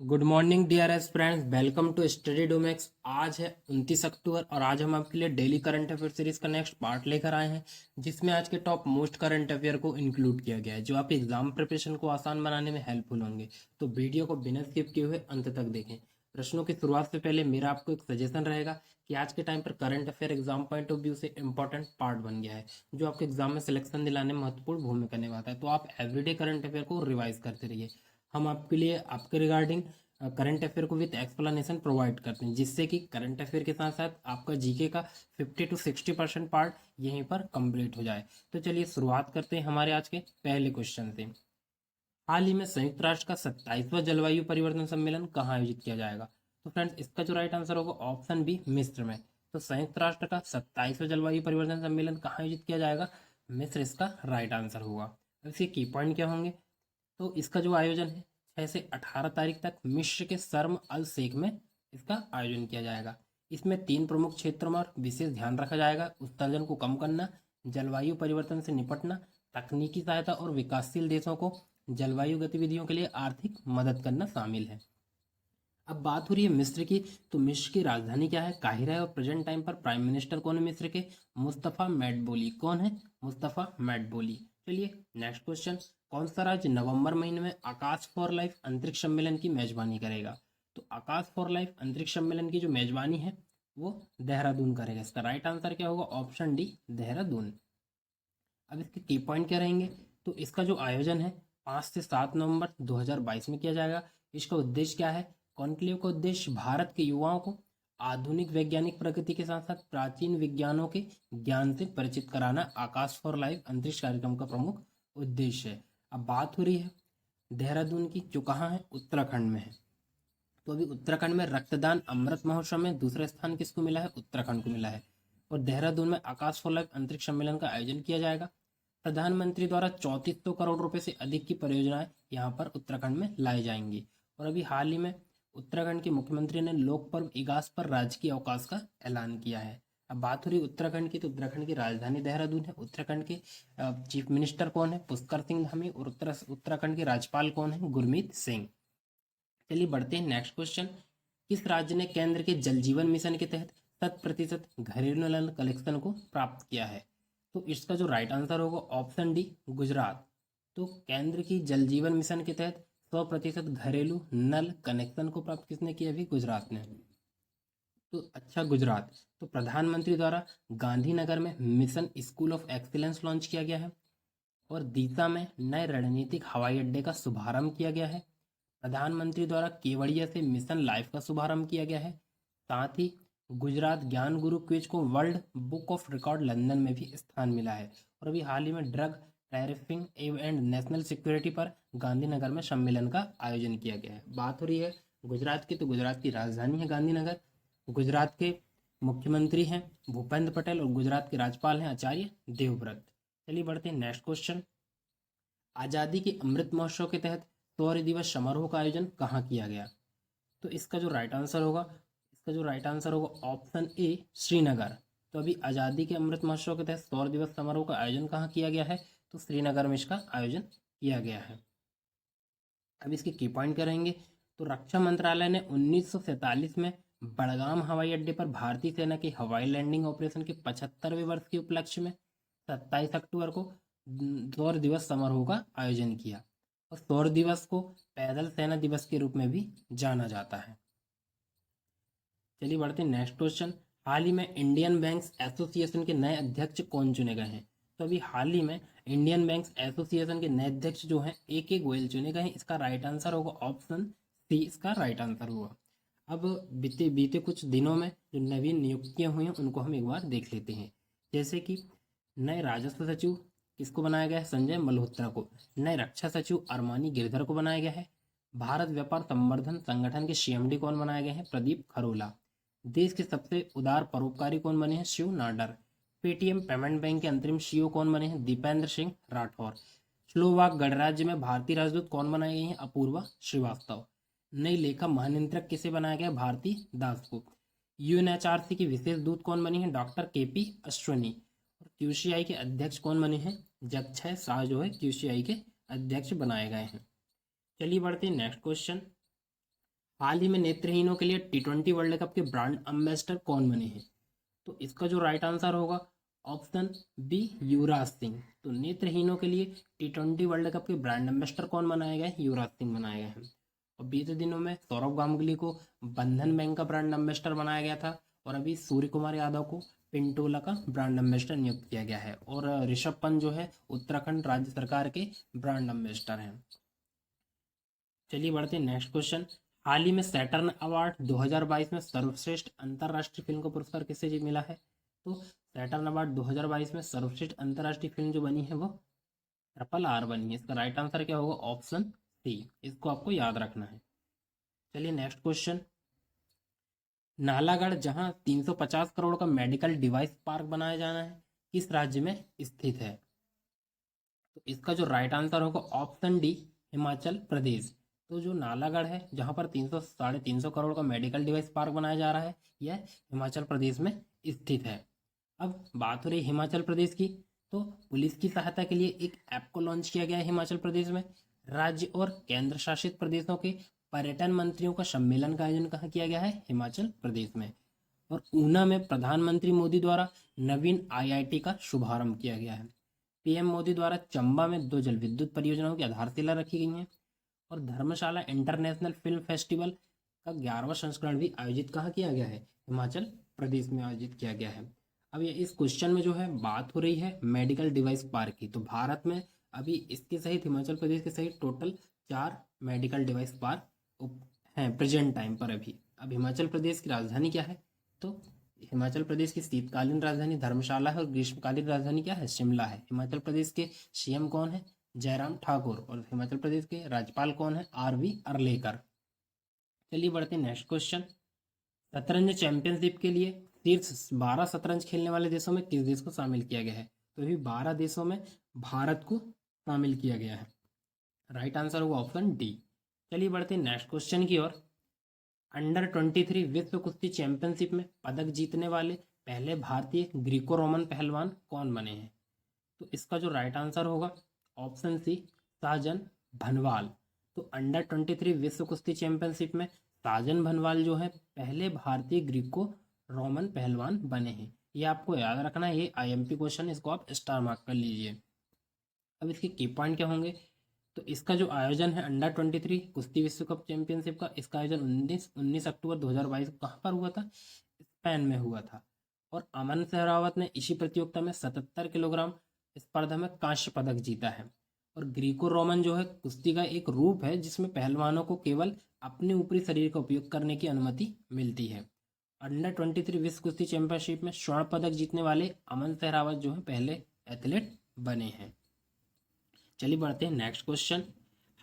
Good morning dear एस friends, welcome to study Domex. आज है 29 अक्टूबर और आज हम आपके लिए डेली करंट अफेयर सीरीज का नेक्स्ट पार्ट लेकर आए हैं, जिसमें आज के टॉप मोस्ट करंट अफेयर को इंक्लूड किया गया है जो आपके एग्जाम प्रिपरेशन को आसान बनाने में हेल्पफुल होंगे। तो वीडियो को बिना स्किप किए हुए अंत तक देखें। प्रश्नों की शुरुआत से पहले मेरा आपको एक सजेशन रहेगा कि आज के टाइम पर current affair exam point of view से इंपॉर्टेंट पार्ट बन गया है, जो आपके एग्जाम में सिलेक्शन दिलाने में महत्वपूर्ण भूमिका निभाता है। तो आप एवरीडे करंट अफेयर को रिवाइज करते रहिए। हम आपके लिए आपके रिगार्डिंग करंट अफेयर को विद एक्सप्लेनेशन प्रोवाइड करते हैं, जिससे कि करंट अफेयर के साथ साथ आपका जीके का 50 to 60% पार्ट यहीं पर कंप्लीट हो जाए। तो चलिए शुरुआत करते हैं हमारे आज के पहले क्वेश्चन से। हाल ही में संयुक्त राष्ट्र का 27वां जलवायु परिवर्तन सम्मेलन कहाँ आयोजित किया जाएगा? तो फ्रेंड्स, इसका जो राइट आंसर होगा ऑप्शन बी, मिस्र में। तो संयुक्त राष्ट्र का 27वां जलवायु परिवर्तन सम्मेलन कहाँ आयोजित किया जाएगा? मिस्र इसका राइट आंसर होगा। अब इसके की पॉइंट क्या होंगे? तो इसका जो आयोजन है 6 से 18 तारीख तक मिस्र के शर्म अल शेख में इसका आयोजन किया जाएगा। इसमें 3 प्रमुख क्षेत्रों में विशेष ध्यान रखा जाएगा: उत्सर्जन को कम करना, जलवायु परिवर्तन से निपटना, तकनीकी सहायता और विकासशील देशों को जलवायु गतिविधियों के लिए आर्थिक मदद करना शामिल है। अब बात हो रही है मिस्र की, तो मिस्र की राजधानी क्या है? काहिरा है। और प्रेजेंट टाइम पर प्राइम मिनिस्टर कौन है मिस्र के? मुस्तफ़ा मैडबोली। कौन है? मुस्तफ़ा मैडबोली। चलिए नेक्स्ट क्वेश्चन। कौन सा राज्य नवंबर महीने में आकाश फॉर लाइफ अंतरिक्ष सम्मेलन की मेजबानी करेगा? तो आकाश फॉर लाइफ अंतरिक्ष सम्मेलन की जो मेजबानी है वो देहरादून करेगा। इसका राइट आंसर क्या होगा? Option D, Dehradun. अब इसके की पॉइंट क्या रहेंगे? तो इसका जो आयोजन है 5 से 7 नवंबर 2022 में किया जाएगा। इसका उद्देश्य क्या है? कॉन्क्लेव का उद्देश्य भारत के युवाओं को आधुनिक वैज्ञानिक प्रगति के साथ साथ प्राचीन विज्ञानों के ज्ञान से परिचित कराना आकाश फॉर लाइफ अंतरिक्ष कार्यक्रम का प्रमुख उद्देश्य है। अब बात हो रही है देहरादून की, जो कहाँ है? उत्तराखंड में है। तो अभी उत्तराखंड में रक्तदान अमृत महोत्सव में दूसरा स्थान किसको मिला है? उत्तराखंड को मिला है। और देहरादून में आकाश फॉर लाइफ अंतरिक्ष सम्मेलन का आयोजन किया जाएगा। प्रधानमंत्री द्वारा 3400 करोड़ रुपए से अधिक की परियोजनाएं यहाँ पर उत्तराखंड में लाई जाएंगी। और अभी हाल ही में उत्तराखंड के मुख्यमंत्री ने लोक पर्व इगास पर राजकीय अवकाश का ऐलान किया है। अब बात हो रही उत्तराखंड की, तो उत्तराखंड की राजधानी देहरादून है। उत्तराखंड के चीफ मिनिस्टर कौन है? पुष्कर सिंह धामी। और उत्तराखंड के राज्यपाल कौन है? गुरमीत सिंह। चलिए बढ़ते हैं नेक्स्ट क्वेश्चन। किस राज्य ने केंद्र के जल जीवन मिशन के तहत 100% घरेलू नल कलेक्शन को प्राप्त किया है? तो इसका जो राइट आंसर होगा ऑप्शन डी, गुजरात। तो केंद्र की जल जीवन मिशन के तहत 100% घरेलू नल कनेक्शन को प्राप्त किसने किया? अभी गुजरात ने। तो अच्छा, गुजरात। तो प्रधानमंत्री द्वारा गांधीनगर में mission school of excellence launch किया गया है। और दीसा में नए रणनीतिक हवाई अड्डे का शुभारंभ किया गया है। प्रधानमंत्री द्वारा केवड़िया से मिशन लाइफ का शुभारंभ किया गया है। साथ ही गुजरात ज्ञान गुरु क्विज को world book of record London में भी स्थान मिला है। और अभी हाल ही में ड्रग टैरिफिंग एंड नेशनल सिक्योरिटी पर गांधीनगर में सम्मेलन का आयोजन किया गया है। बात हो रही है गुजरात की, तो गुजरात की राजधानी है गांधीनगर। गुजरात के मुख्यमंत्री हैं भूपेंद्र पटेल और गुजरात के राज्यपाल हैं आचार्य देवव्रत। चलिए बढ़ते हैं नेक्स्ट क्वेश्चन। आज़ादी के अमृत महोत्सव के तहत शौर्य दिवस समारोह का आयोजन कहाँ किया गया? तो इसका जो राइट आंसर होगा ऑप्शन ए, श्रीनगर। तो अभी आज़ादी के अमृत महोत्सव के तहत शौर्य दिवस समारोह का आयोजन कहाँ किया गया है? तो श्रीनगर में इसका आयोजन किया गया है। अब इसके की पॉइंट क्या रहेंगे? तो रक्षा मंत्रालय ने 1947 में बड़गाम हवाई अड्डे पर भारतीय सेना के हवाई लैंडिंग ऑपरेशन के 75वें वर्ष के उपलक्ष्य में 27 अक्टूबर को शौर्य दिवस समारोह का आयोजन किया। और शौर्य दिवस को पैदल सेना दिवस के रूप में भी जाना जाता है। चलिए बढ़ते हैं नेक्स्ट क्वेश्चन। हाल ही में इंडियन बैंक्स एसोसिएशन के नए अध्यक्ष कौन चुने गए हैं? तो अभी हाल ही में इंडियन बैंक्स एसोसिएशन के नए अध्यक्ष जो हैं AK गोयल चुने गए हैं। इसका राइट आंसर होगा ऑप्शन सी, इसका राइट आंसर होगा। अब बीते बीते कुछ दिनों में जो नवीन नियुक्तियां हुई हैं उनको हम एक बार देख लेते हैं। जैसे कि नए राजस्व सचिव किसको बनाया गया है? संजय मल्होत्रा को। नए रक्षा सचिव अरमानी गिरधर को बनाया गया है। भारत व्यापार संवर्धन संगठन के CMD कौन बनाए गए हैं? प्रदीप खरोला। देश के सबसे उदार परोपकारी कौन बने हैं? Shiv Nadar. Paytm payment bank के अंतरिम CEO कौन बने हैं? दीपेंद्र सिंह राठौर। स्लोवाक गणराज्य में भारतीय राजदूत कौन बनाए गए हैं? अपूर्वा श्रीवास्तव। नई लेखा महानियंत्रक किसे बनाया गया? भारती दास को। UNHRC की विशेष दूत कौन बनी है? Doctor KP Ashwani. और QCI के अध्यक्ष कौन बने हैं? जगछय शाह जो है QCI के अध्यक्ष बनाए गए हैं। चलिए बढ़ते हैं नेक्स्ट क्वेश्चन। हाल ही में नेत्रहीनों के लिए T20 वर्ल्ड कप के ब्रांड एम्बेसडर कौन बने हैं? तो इसका जो राइट आंसर होगा ऑप्शन बी युवराज सिंह। तो नेत्रहीनों के लिए T20 वर्ल्ड कप के ब्रांड एम्बेसडर कौन बनाया गया है? युवराज सिंह बनाया गया है। और बीते दिनों में सौरव गांगुली को बंधन बैंक का ब्रांड एम्बेसडर बनाया गया था, और अभी सूर्य कुमार यादव को पिंटोला का ब्रांड एम्बेसडर नियुक्त किया गया है, और ऋषभ पंत जो है उत्तराखंड राज्य सरकार के ब्रांड एम्बेसडर हैं। चलिए बढ़ते हैं नेक्स्ट क्वेश्चन। हाल ही में सैटर्न अवार्ड 2022 में सर्वश्रेष्ठ अंतर्राष्ट्रीय फिल्म का पुरस्कार किसे जी मिला है? तो सैटर्न अवार्ड 2022 में सर्वश्रेष्ठ अंतर्राष्ट्रीय फिल्म जो बनी है वो RRR बनी है। इसका राइट आंसर क्या होगा? Option C. इसको आपको याद रखना है। चलिए नेक्स्ट क्वेश्चन। नालागढ़ जहां 350 करोड़ का मेडिकल डिवाइस पार्क बनाया जाना है, किस राज्य में स्थित है? तो इसका जो राइट आंसर होगा ऑप्शन डी, हिमाचल प्रदेश। तो जो नालागढ़ है जहाँ पर 300 करोड़ का मेडिकल डिवाइस पार्क बनाया जा रहा है, यह हिमाचल प्रदेश में स्थित है। अब बात हो रही हिमाचल प्रदेश की, तो पुलिस की सहायता के लिए एक ऐप को लॉन्च किया गया है हिमाचल प्रदेश में। राज्य और केंद्र शासित प्रदेशों के पर्यटन मंत्रियों का सम्मेलन का आयोजन कहाँ किया गया है? हिमाचल प्रदेश में। और ऊना में प्रधानमंत्री मोदी द्वारा नवीन IIT का शुभारंभ किया गया है। PM मोदी द्वारा चंबा में 2 जल विद्युत परियोजनाओं की आधारशिला रखी गई है। और धर्मशाला इंटरनेशनल फिल्म फेस्टिवल का 11वां संस्करण भी आयोजित कहाँ किया गया है? हिमाचल प्रदेश में आयोजित किया गया है। अब ये इस क्वेश्चन में जो है बात हो रही है मेडिकल डिवाइस पार्क की। तो भारत में अभी इसके सहित हिमाचल प्रदेश के सहित टोटल 4 मेडिकल डिवाइस पार्क हैं प्रेजेंट टाइम पर। अभी अब हिमाचल प्रदेश की राजधानी क्या है? तो हिमाचल प्रदेश की शीतकालीन राजधानी धर्मशाला है, और ग्रीष्मकालीन राजधानी क्या है? शिमला है। हिमाचल प्रदेश के CM कौन है? जयराम ठाकुर। और हिमाचल प्रदेश के राज्यपाल कौन है? RV अर्लेकर। चलिए बढ़ते हैं नेक्स्ट क्वेश्चन। शतरंज चैंपियनशिप के लिए शीर्ष 12 शतरंज खेलने वाले देशों में किस देश को शामिल किया गया है? तो अभी 12 देशों में भारत को शामिल किया गया है। राइट आंसर होगा ऑप्शन डी। चलिए बढ़ते हैं नेक्स्ट क्वेश्चन की ओर। अंडर 23 विश्व कुश्ती चैंपियनशिप में पदक जीतने वाले पहले भारतीय ग्रीको रोमन पहलवान कौन बने हैं? तो इसका जो राइट आंसर होगा ऑप्शन सी, साजन भनवाल। तो अंडर 23 विश्व कुश्ती चैंपियनशिप में साजन भनवाल जो है पहले भारतीय ग्रीको रोमन पहलवान बने हैं। ये आपको याद रखना है, ये IMP क्वेश्चन, इसको आप स्टार मार्क कर लीजिए। अब इसके की पॉइंट क्या होंगे? तो इसका जो आयोजन है अंडर 23 कुश्ती विश्व कप चैंपियनशिप का, इसका आयोजन 19 अक्टूबर 2022 को कहाँ पर हुआ था? स्पेन में हुआ था। और अमन सहरावत ने इसी प्रतियोगिता में 77 किलोग्राम स्पर्धा में कांस्य पदक जीता है। और ग्रीको रोमन जो है कुश्ती का एक रूप है जिसमें पहलवानों को केवल अपने ऊपरी शरीर का उपयोग करने की अनुमति मिलती है। अंडर 23 विश्व कुश्ती चैंपियनशिप में स्वर्ण पदक जीतने वाले अमन सहरावत जो है पहले एथलीट बने हैं। चलिए बढ़ते हैं नेक्स्ट क्वेश्चन।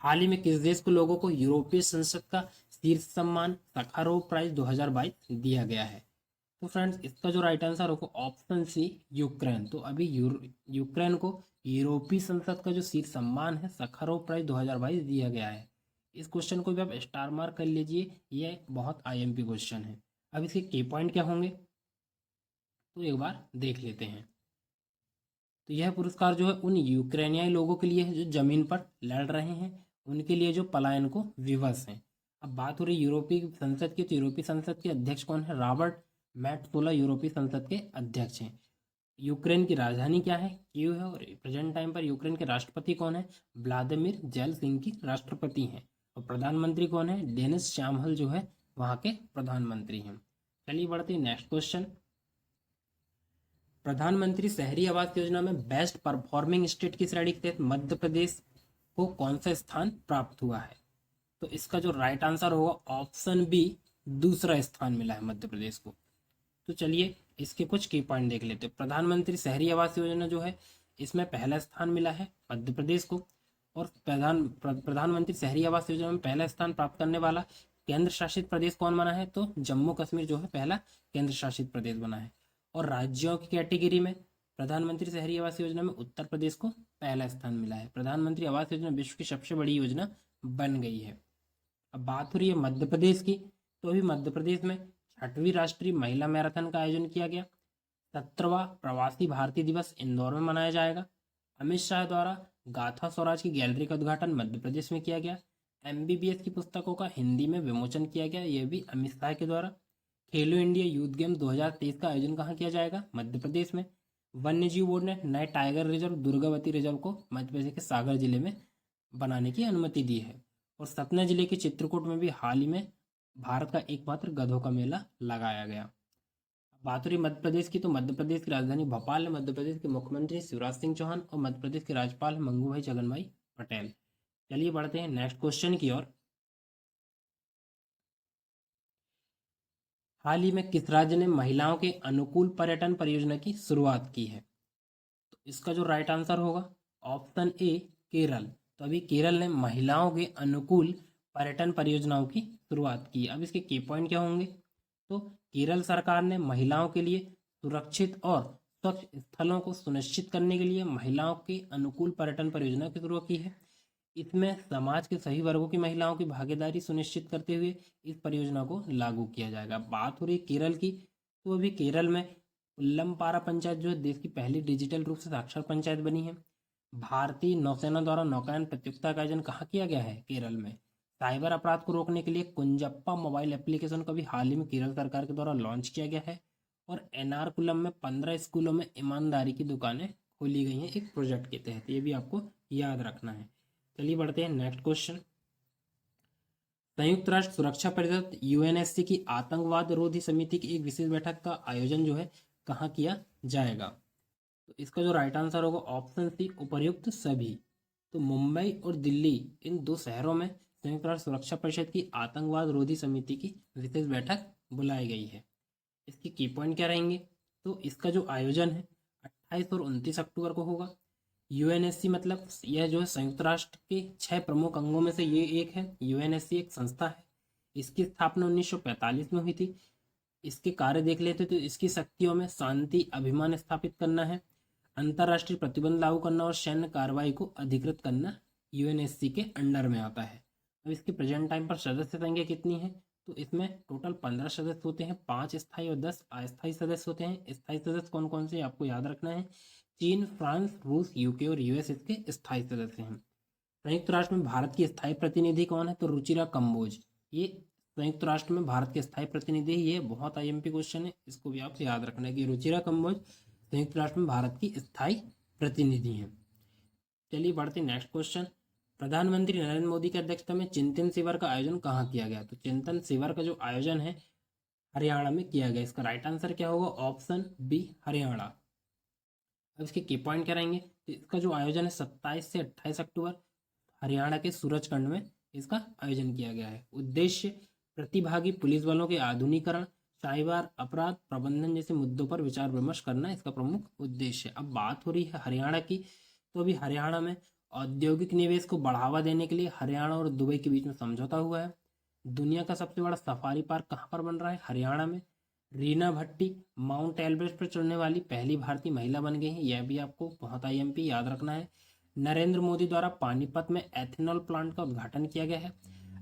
हाल ही में किस देश को लोगों को यूरोपीय संसद का शीर्ष सम्मान सखारोव प्राइज 2022 दिया गया है? तो फ्रेंड्स इसका जो राइट आंसर होगा ऑप्शन सी, यूक्रेन। तो अभी यूक्रेन को यूरोपीय संसद का जो शीर्ष सम्मान है सखारोव प्राइज 2022 दिया गया है। इस क्वेश्चन को भी आप स्टार मार्क कर लीजिए, ये बहुत IMP क्वेश्चन है। अब इसके की पॉइंट क्या होंगे तो एक बार देख लेते हैं। तो यह पुरस्कार जो है उन यूक्रेनियाई लोगों के लिए है जो जमीन पर लड़ रहे हैं, उनके लिए जो पलायन को विवश हैं। अब बात हो रही यूरोपीय संसद की, तो यूरोपीय संसद के अध्यक्ष कौन है? रॉबर्ट मेट्सोला यूरोपीय संसद के अध्यक्ष हैं। यूक्रेन की राजधानी क्या है? कीव है। और प्रेजेंट टाइम पर यूक्रेन के राष्ट्रपति कौन है? व्लादिमीर जेलेंस्की राष्ट्रपति हैं। और प्रधानमंत्री कौन है? डेनिस शामहल जो है वहाँ के प्रधानमंत्री हैं। चलिए बढ़ते हैं नेक्स्ट क्वेश्चन। प्रधानमंत्री शहरी आवास योजना में बेस्ट परफॉर्मिंग स्टेट की श्रेणी के तहत मध्य प्रदेश को कौन सा स्थान प्राप्त हुआ है? तो इसका जो राइट आंसर होगा ऑप्शन बी, दूसरा स्थान मिला है मध्य प्रदेश को। तो चलिए इसके कुछ की पॉइंट देख लेते हैं। प्रधानमंत्री शहरी आवास योजना जो है इसमें पहला स्थान मिला है मध्य प्रदेश को। और प्रधानमंत्री शहरी आवास योजना में पहला स्थान प्राप्त करने वाला केंद्र शासित प्रदेश कौन बना है? तो जम्मू कश्मीर जो है पहला केंद्र शासित प्रदेश बना है। और राज्यों की कैटेगरी में प्रधानमंत्री शहरी आवास योजना में उत्तर प्रदेश को पहला स्थान मिला है। प्रधानमंत्री आवास योजना विश्व की सबसे बड़ी योजना बन गई है। अब बात हो रही है मध्य प्रदेश की, तो अभी मध्य प्रदेश में 6वीं राष्ट्रीय महिला मैराथन का आयोजन किया गया। 17वां प्रवासी भारतीय दिवस इंदौर में मनाया जाएगा। अमित शाह द्वारा गाथा स्वराज की गैलरी का उद्घाटन मध्य प्रदेश में किया गया। MBBS की पुस्तकों का हिंदी में विमोचन किया गया, यह भी अमित शाह के द्वारा। खेलो इंडिया यूथ गेम 2023 का आयोजन कहाँ किया जाएगा? मध्य प्रदेश में। वन्य जीव बोर्ड ने नए टाइगर रिजर्व दुर्गावती रिजर्व को मध्य प्रदेश के सागर जिले में बनाने की अनुमति दी है। और सतना जिले के चित्रकूट में भी हाल ही में भारत का एकमात्र गधों का मेला लगाया गया। बात हो रही मध्य प्रदेश की, तो मध्य प्रदेश की राजधानी भोपाल है। मध्य प्रदेश के मुख्यमंत्री शिवराज सिंह चौहान और मध्य प्रदेश के राज्यपाल मंगू भाई जगन भाई पटेल। चलिए बढ़ते हैं नेक्स्ट क्वेश्चन की ओर। हाल ही में किस राज्य ने महिलाओं के अनुकूल पर्यटन परियोजना की शुरुआत की है? तो इसका जो राइट आंसर होगा ऑप्शन ए केरल। तो अभी केरल ने महिलाओं के अनुकूल पर्यटन परियोजनाओं की शुरुआत की। अब इसके की पॉइंट क्या होंगे? तो केरल सरकार ने महिलाओं के लिए सुरक्षित और स्वच्छ स्थलों को सुनिश्चित करने के लिए महिलाओं के अनुकूल पर्यटन परियोजना की शुरुआत की है। इसमें समाज के सभी वर्गों की महिलाओं की भागीदारी सुनिश्चित करते हुए इस परियोजना को लागू किया जाएगा। बात हो रही केरल की, तो अभी केरल में उल्लमपारा पंचायत जो है देश की पहली डिजिटल रूप से साक्षर पंचायत बनी है। भारतीय नौसेना द्वारा नौकायन प्रतियोगिता का आयोजन कहाँ किया गया है? केरल में। साइबर अपराध को रोकने के लिए कुंजप्पा मोबाइल एप्लीकेशन का भी हाल ही में केरल सरकार के द्वारा लॉन्च किया गया है। और एर्नाकुलम में 15 स्कूलों में ईमानदारी की दुकानें खोली गई हैं एक प्रोजेक्ट के तहत। ये भी आपको याद रखना है। चलिए बढ़ते हैं नेक्स्ट क्वेश्चन। संयुक्त राष्ट्र सुरक्षा परिषद यूएनएससी की आतंकवाद रोधी समिति की एक विशेष बैठक का आयोजन जो है कहाँ किया जाएगा? तो इसका जो राइट आंसर होगा ऑप्शन सी उपर्युक्त सभी। तो मुंबई और दिल्ली इन दो शहरों में संयुक्त राष्ट्र सुरक्षा परिषद की आतंकवाद रोधी समिति की विशेष बैठक बुलाई गई है। इसकी की पॉइंट क्या रहेंगे? तो इसका जो आयोजन है 28 और 29 अक्टूबर को होगा। यूएनएससी मतलब यह जो है संयुक्त राष्ट्र के 6 प्रमुख अंगों में से ये एक है। यूएनएससी एक संस्था है। इसकी स्थापना 1945 में हुई थी। इसके कार्य देख लेते तो इसकी शक्तियों में शांति अभिमान स्थापित करना है, अंतर्राष्ट्रीय प्रतिबंध लागू करना और सैन्य कार्रवाई को अधिकृत करना यूएनएससी के अंडर में आता है। अब इसके प्रेजेंट टाइम पर सदस्य संख्या कितनी है? तो इसमें टोटल 15 सदस्य होते हैं, 5 स्थायी और 10 अस्थायी सदस्य होते हैं। स्थायी सदस्य कौन कौन से आपको याद रखना है? चीन, फ्रांस, रूस, यूके और यूएस इसके स्थायी सदस्य हैं। संयुक्त राष्ट्र में भारत की स्थायी प्रतिनिधि कौन है? तो रुचिरा कंबोज। ये संयुक्त राष्ट्र में भारत के स्थायी प्रतिनिधि। ये बहुत आईएमपी क्वेश्चन है, इसको भी आपको याद रखना है कि रुचिरा कंबोज संयुक्त राष्ट्र में भारत की स्थायी प्रतिनिधि हैं। चलिए बढ़ते नेक्स्ट क्वेश्चन। प्रधानमंत्री नरेंद्र मोदी की अध्यक्षता में चिंतन शिविर का आयोजन कहाँ किया गया? तो चिंतन शिविर का जो आयोजन है हरियाणा में किया गया। इसका राइट आंसर क्या होगा? Option B Haryana. अब इसके की पॉइंट क्या रहेंगे? तो इसका जो आयोजन है 27 से 28 अक्टूबर हरियाणा के सूरजकुंड में इसका आयोजन किया गया है। उद्देश्य प्रतिभागी पुलिस बलों के आधुनिकीकरण, साइबर अपराध प्रबंधन जैसे मुद्दों पर विचार विमर्श करना इसका प्रमुख उद्देश्य है। अब बात हो रही है हरियाणा की, तो अभी हरियाणा में औद्योगिक निवेश को बढ़ावा देने के लिए हरियाणा और दुबई के बीच में समझौता हुआ है। दुनिया का सबसे बड़ा सफारी पार्क कहाँ पर बन रहा है? हरियाणा में। रीना भट्टी माउंट एल्ब्रेस्ट पर चढ़ने वाली पहली भारतीय महिला बन गई हैं। यह भी आपको बहुत आईएमपी याद रखना है। नरेंद्र मोदी द्वारा पानीपत में एथेनॉल प्लांट का उद्घाटन किया गया है।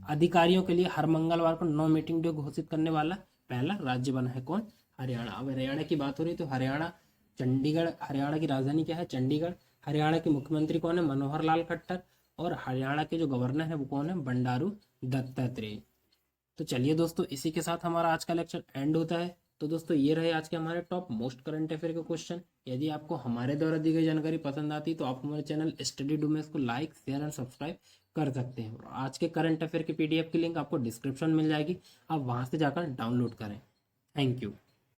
अधिकारियों के लिए हर मंगलवार को नो मीटिंग डे घोषित करने वाला पहला राज्य बना है कौन? हरियाणा। अब हरियाणा की बात हो रही है तो हरियाणा चंडीगढ़, हरियाणा की राजधानी क्या है? चंडीगढ़। हरियाणा के मुख्यमंत्री कौन है? मनोहर लाल खट्टर। और हरियाणा के जो गवर्नर है वो कौन है? बंडारू दत्तात्रेय। तो चलिए दोस्तों, इसी के साथ हमारा आज का लेक्चर एंड होता है। तो दोस्तों ये रहे आज के हमारे टॉप मोस्ट करंट अफेयर के क्वेश्चन। यदि आपको हमारे द्वारा दी गई जानकारी पसंद आती तो आप हमारे चैनल स्टडी डूमेक्स को लाइक, शेयर एंड सब्सक्राइब कर सकते हैं। और आज के करंट अफेयर की पीडीएफ की लिंक आपको डिस्क्रिप्शन मिल जाएगी, आप वहां से जाकर डाउनलोड करें। Thank you.